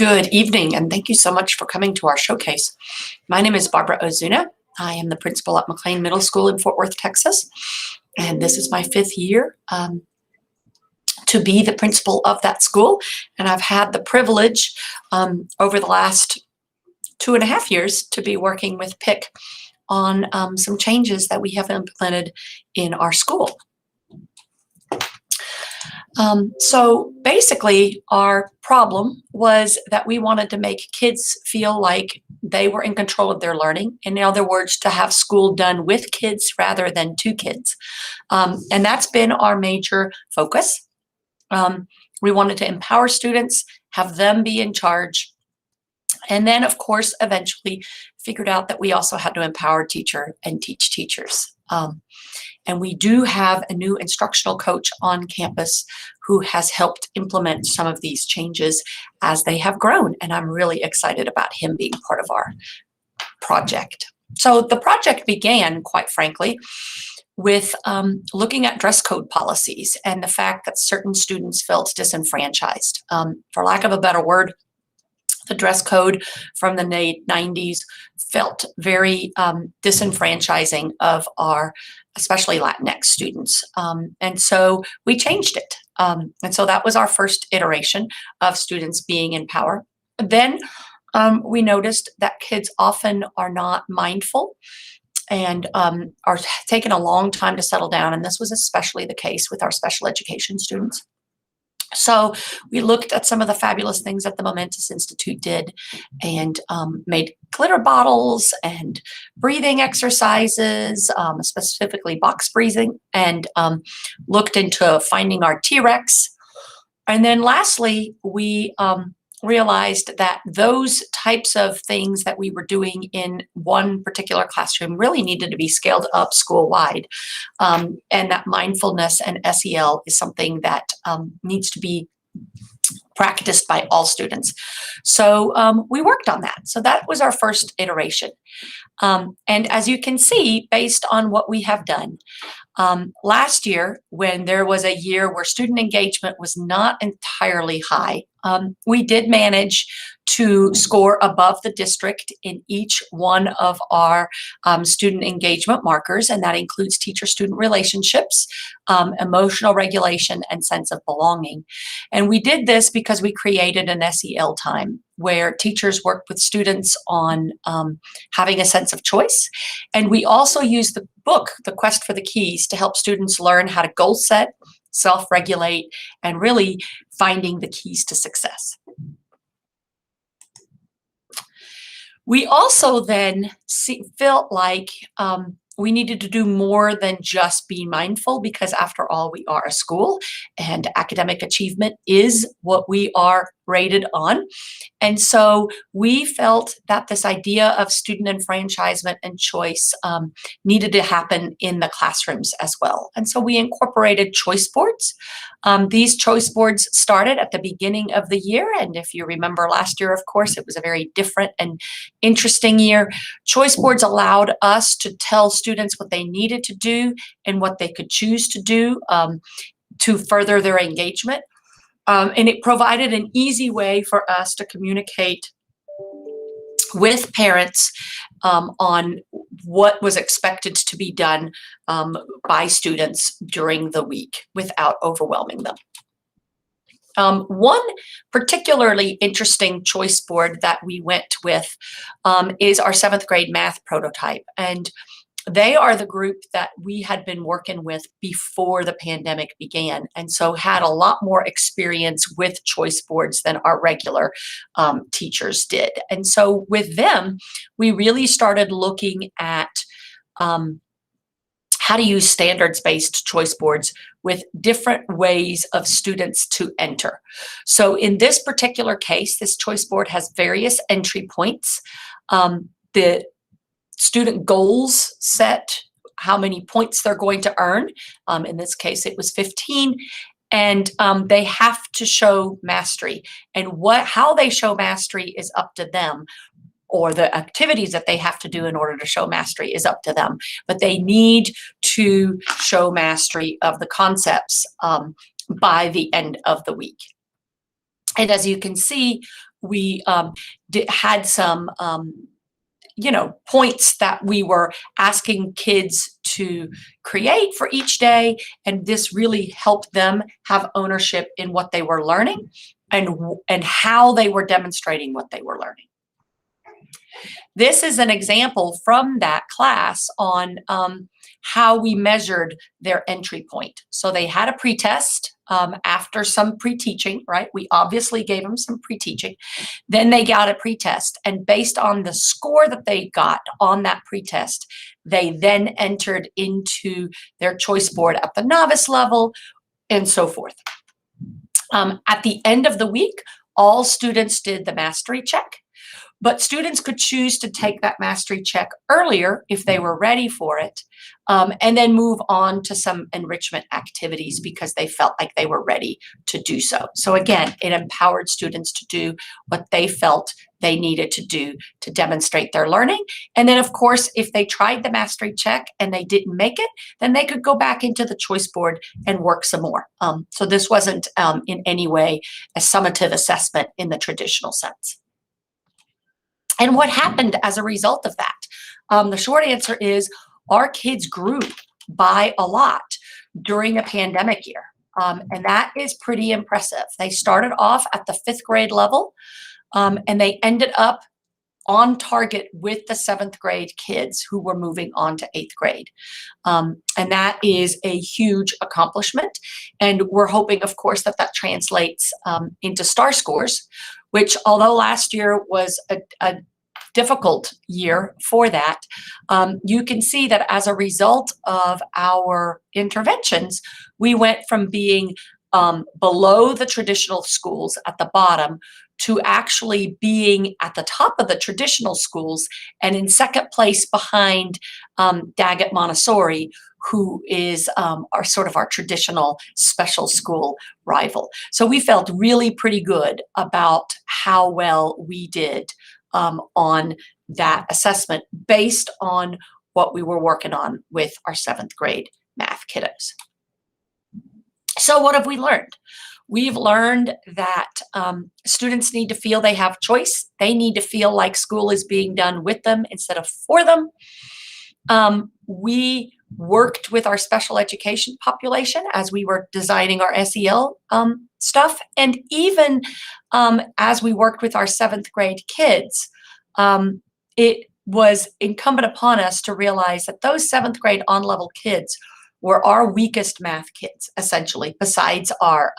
Good evening, and thank you so much for coming to our showcase. My name is Barbara Ozuna. I am the principal at McLean Middle School in Fort Worth, Texas, and this is my fifth year to be the principal of that school. And I've had the privilege over the last 2.5 years to be working with PIC on some changes that we have implemented in our school. So basically, our problem was that we wanted to make kids feel like they were in control of their learning. In other words, to have school done with kids rather than to kids. And that's been our major focus. We wanted to empower students, have them be in charge. And then, of course, eventually figured out that we also had to empower teacher and teach teachers. And we do have a new instructional coach on campus who has helped implement some of these changes as they have grown. And I'm really excited about him being part of our project. So the project began, quite frankly, with looking at dress code policies and the fact that certain students felt disenfranchised. For lack of a better word, the dress code from the 90s felt very disenfranchising of our, especially Latinx students. And so we changed it. And so that was our first iteration of students being in power. Then we noticed that kids often are not mindful and are taking a long time to settle down. And this was especially the case with our special education students. So we looked at some of the fabulous things that the Momentous Institute did and made glitter bottles and breathing exercises, specifically box breathing, and looked into finding our T-Rex. And then lastly, we realized that those types of things that we were doing in one particular classroom really needed to be scaled up school-wide. And that mindfulness and SEL is something that needs to be practiced by all students. So we worked on that. So that was our first iteration. And as you can see, based on what we have done, last year, when there was a year where student engagement was not entirely high, we did manage to score above the district in each one of our student engagement markers, and that includes teacher-student relationships, emotional regulation, and sense of belonging. And we did this because we created an SEL time where teachers worked with students on having a sense of choice. And we also used the book, The Quest for the Keys, to help students learn how to goal set, self-regulate, and really finding the keys to success. We also then felt like we needed to do more than just be mindful, because after all, we are a school and academic achievement is what we are rated on. And so we felt that this idea of student enfranchisement and choice needed to happen in the classrooms as well. And so we incorporated choice boards. These choice boards started at the beginning of the year. And if you remember last year, of course, it was a very different and interesting year. Choice boards allowed us to tell students what they needed to do and what they could choose to do to further their engagement. And it provided an easy way for us to communicate with parents on what was expected to be done by students during the week without overwhelming them. One particularly interesting choice board that we went with is our 7th grade math prototype. And they are the group that we had been working with before the pandemic began, and so had a lot more experience with choice boards than our regular teachers did. And so with them, we really started looking at how to use standards-based choice boards with different ways of students to enter. So in this particular case, this choice board has various entry points. The student goals set how many points they're going to earn. In this case, it was 15. And they have to show mastery. And how they show mastery is up to them, or the activities that they have to do in order to show mastery is up to them. But they need to show mastery of the concepts by the end of the week. And as you can see, we had some points that we were asking kids to create for each day, and this really helped them have ownership in what they were learning and how they were demonstrating what they were learning. This is an example from that class on how we measured their entry point. So they had a pretest after some pre-teaching, right? We obviously gave them some pre-teaching. Then they got a pretest, and based on the score that they got on that pretest, they then entered into their choice board at the novice level and so forth. At the end of the week, all students did the mastery check. But students could choose to take that mastery check earlier if they were ready for it, and then move on to some enrichment activities because they felt like they were ready to do so. So again, it empowered students to do what they felt they needed to do to demonstrate their learning. And then, of course, if they tried the mastery check and they didn't make it, then they could go back into the choice board and work some more. So this wasn't in any way a summative assessment in the traditional sense. And what happened as a result of that? The short answer is our kids grew by a lot during a pandemic year. And that is pretty impressive. They started off at the 5th grade level, and they ended up on target with the 7th grade kids who were moving on to 8th grade. And that is a huge accomplishment. And we're hoping, of course, that that translates into STAR scores, which, although last year was a difficult year for that, you can see that as a result of our interventions, we went from being below the traditional schools at the bottom to actually being at the top of the traditional schools and in second place behind Daggett Montessori, who is our traditional special school rival. So we felt really pretty good about how well we did on that assessment based on what we were working on with our 7th grade math kiddos. So what have we learned? We've learned that students need to feel they have choice. They need to feel like school is being done with them instead of for them. We worked with our special education population as we were designing our SEL stuff. And even as we worked with our 7th grade kids, it was incumbent upon us to realize that those 7th grade on-level kids were our weakest math kids, essentially, besides our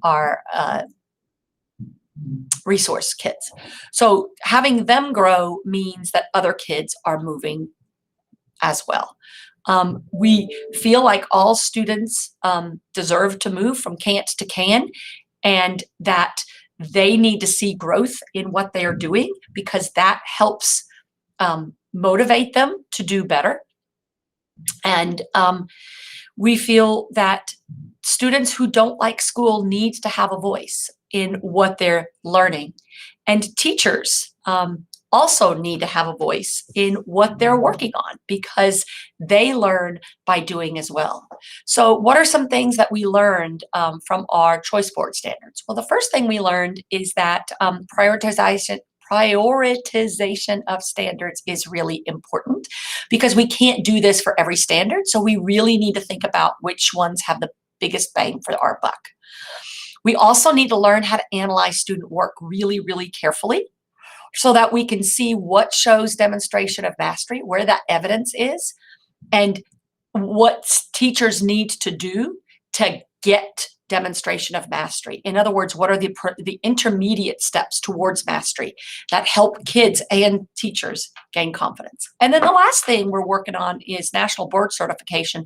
our resource kids. So having them grow means that other kids are moving as well. We feel like all students deserve to move from can't to can, and that they need to see growth in what they are doing because that helps motivate them to do better. And we feel that students who don't like school need to have a voice in what they're learning. And teachers also need to have a voice in what they're working on because they learn by doing as well. So what are some things that we learned from our choice board standards? Well, the first thing we learned is that prioritization of standards is really important because we can't do this for every standard. So we really need to think about which ones have the biggest bang for our buck. We also need to learn how to analyze student work really, really carefully so that we can see what shows demonstration of mastery, where that evidence is, and what teachers need to do to get demonstration of mastery. In other words, what are the intermediate steps towards mastery that help kids and teachers gain confidence? And then the last thing we're working on is national board certification,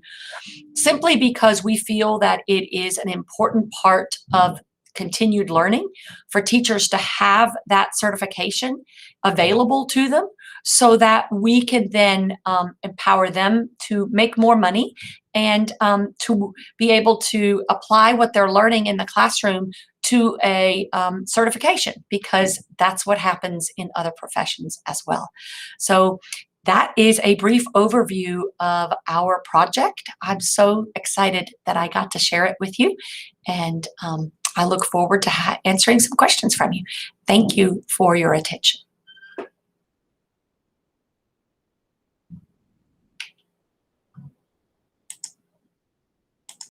simply because we feel that it is an important part of continued learning for teachers to have that certification available to them so that we can then empower them to make more money and to be able to apply what they're learning in the classroom to a certification, because that's what happens in other professions as well. So that is a brief overview of our project. I'm so excited that I got to share it with you, and I look forward to answering some questions from you. Thank you for your attention.